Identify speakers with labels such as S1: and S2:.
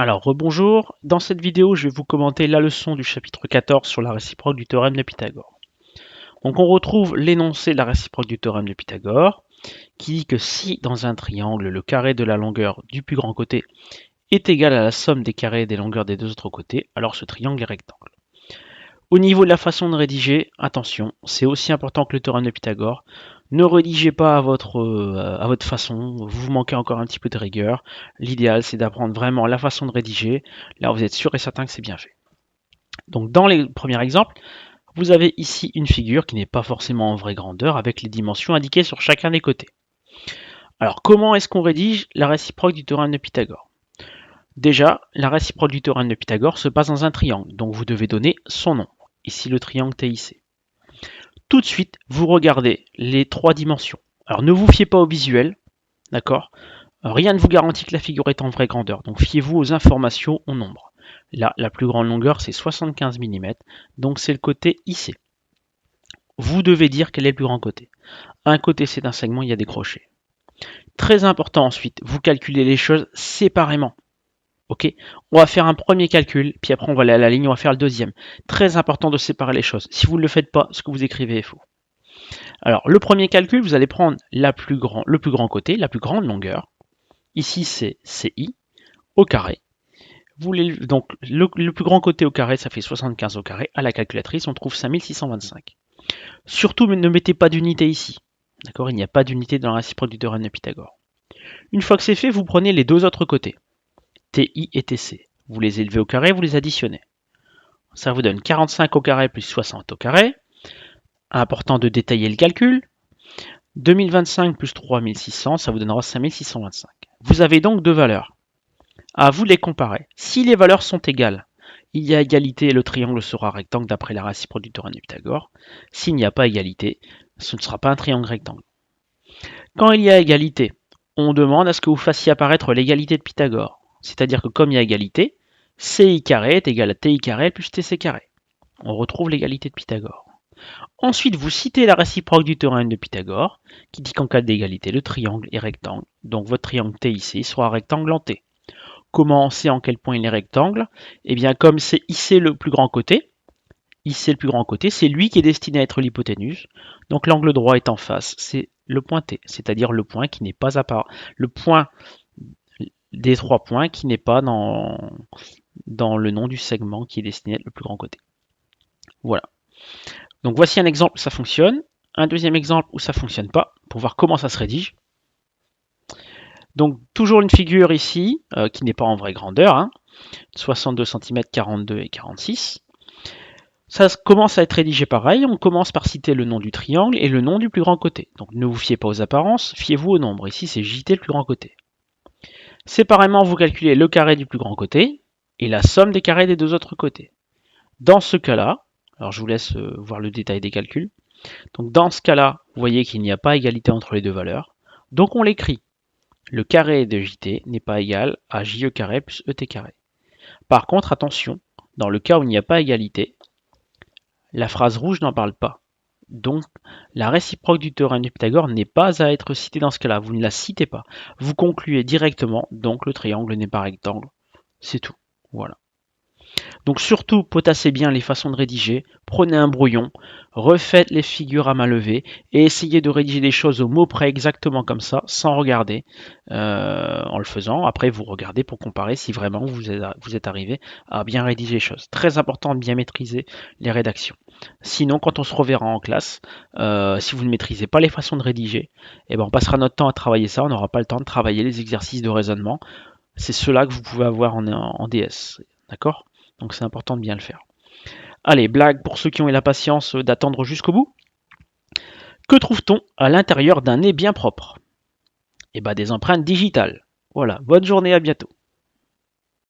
S1: Alors, rebonjour. Dans cette vidéo, je vais vous commenter la leçon du chapitre 14 sur la réciproque du théorème de Pythagore. Donc, on retrouve l'énoncé de la réciproque du théorème de Pythagore, qui dit que si dans un triangle, le carré de la longueur du plus grand côté est égal à la somme des carrés des longueurs des deux autres côtés, alors ce triangle est rectangle. Au niveau de la façon de rédiger, attention, c'est aussi important que le théorème de Pythagore. Ne rédigez pas à votre façon, vous manquez encore un petit peu de rigueur. L'idéal, c'est d'apprendre vraiment la façon de rédiger. Là, vous êtes sûr et certain que c'est bien fait. Donc, dans les premiers exemples, vous avez ici une figure qui n'est pas forcément en vraie grandeur avec les dimensions indiquées sur chacun des côtés. Alors, comment est-ce qu'on rédige la réciproque du théorème de Pythagore? Déjà, la réciproque du théorème de Pythagore se passe dans un triangle, donc vous devez donner son nom. Ici, le triangle TIC. Tout de suite, vous regardez les trois dimensions. Alors, ne vous fiez pas au visuel, d'accord? Rien ne vous garantit que la figure est en vraie grandeur, donc fiez-vous aux informations au nombre. Là, la plus grande longueur, c'est 75 mm, donc c'est le côté IC. Vous devez dire quel est le plus grand côté. Un côté, c'est un segment, il y a des crochets. Très important ensuite, vous calculez les choses séparément. Ok, on va faire un premier calcul, puis après on va aller à la ligne, on va faire le deuxième. Très important de séparer les choses. Si vous ne le faites pas, ce que vous écrivez est faux. Alors, le premier calcul, vous allez prendre le plus grand côté, la plus grande longueur. Ici, c'est CI au carré. Donc, le plus grand côté au carré, ça fait 75 au carré. À la calculatrice, on trouve 5625. Surtout, ne mettez pas d'unité ici. D'accord? Il n'y a pas d'unité dans la réciproque du théorème de Pythagore. Une fois que c'est fait, vous prenez les deux autres côtés, TI et TC. Vous les élevez au carré, vous les additionnez. Ça vous donne 45 au carré plus 60 au carré. Important de détailler le calcul. 2025 plus 3600, ça vous donnera 5625. Vous avez donc deux valeurs. À vous de les comparer. Si les valeurs sont égales, il y a égalité et le triangle sera rectangle d'après la réciproque du théorème de Pythagore. S'il n'y a pas égalité, ce ne sera pas un triangle rectangle. Quand il y a égalité, on demande à ce que vous fassiez apparaître l'égalité de Pythagore. C'est-à-dire que comme il y a égalité, CI carré est égal à TI carré plus TC carré. On retrouve l'égalité de Pythagore. Ensuite, vous citez la réciproque du théorème de Pythagore, qui dit qu'en cas d'égalité, le triangle est rectangle. Donc votre triangle TIC sera rectangle en T. Comment on sait en quel point il est rectangle? Eh bien, comme c'est IC le plus grand côté, c'est lui qui est destiné à être l'hypoténuse. Donc l'angle droit est en face, c'est le point T, c'est-à-dire le point qui n'est pas à part, le point des trois points qui n'est pas dans le nom du segment qui est destiné à être le plus grand côté. Voilà. Donc voici un exemple où ça fonctionne, un deuxième exemple où ça ne fonctionne pas, pour voir comment ça se rédige. Donc toujours une figure ici, qui n'est pas en vraie grandeur, 62 cm, 42 et 46. Ça commence à être rédigé pareil, on commence par citer le nom du triangle et le nom du plus grand côté. Donc ne vous fiez pas aux apparences, fiez-vous au nombre. Ici c'est JT le plus grand côté. Séparément, vous calculez le carré du plus grand côté et la somme des carrés des deux autres côtés. Dans ce cas-là, alors je vous laisse voir le détail des calculs. Donc dans ce cas-là, vous voyez qu'il n'y a pas égalité entre les deux valeurs. Donc on l'écrit. Le carré de JT n'est pas égal à JE carré plus ET carré. Par contre, attention, dans le cas où il n'y a pas égalité, la phrase rouge n'en parle pas. Donc, la réciproque du théorème de Pythagore n'est pas à être citée dans ce cas-là. Vous ne la citez pas. Vous concluez directement, donc le triangle n'est pas rectangle. C'est tout. Voilà. Donc surtout, potassez bien les façons de rédiger, prenez un brouillon, refaites les figures à main levée et essayez de rédiger des choses au mot près exactement comme ça, sans regarder en le faisant. Après, vous regardez pour comparer si vraiment vous êtes arrivé à bien rédiger les choses. Très important de bien maîtriser les rédactions. Sinon, quand on se reverra en classe, si vous ne maîtrisez pas les façons de rédiger, eh ben, on passera notre temps à travailler ça, on n'aura pas le temps de travailler les exercices de raisonnement. C'est cela que vous pouvez avoir en DS. D'accord? Donc c'est important de bien le faire. Allez, blague pour ceux qui ont eu la patience d'attendre jusqu'au bout. Que trouve-t-on à l'intérieur d'un nez bien propre? Eh bien des empreintes digitales. Voilà, bonne journée, à bientôt.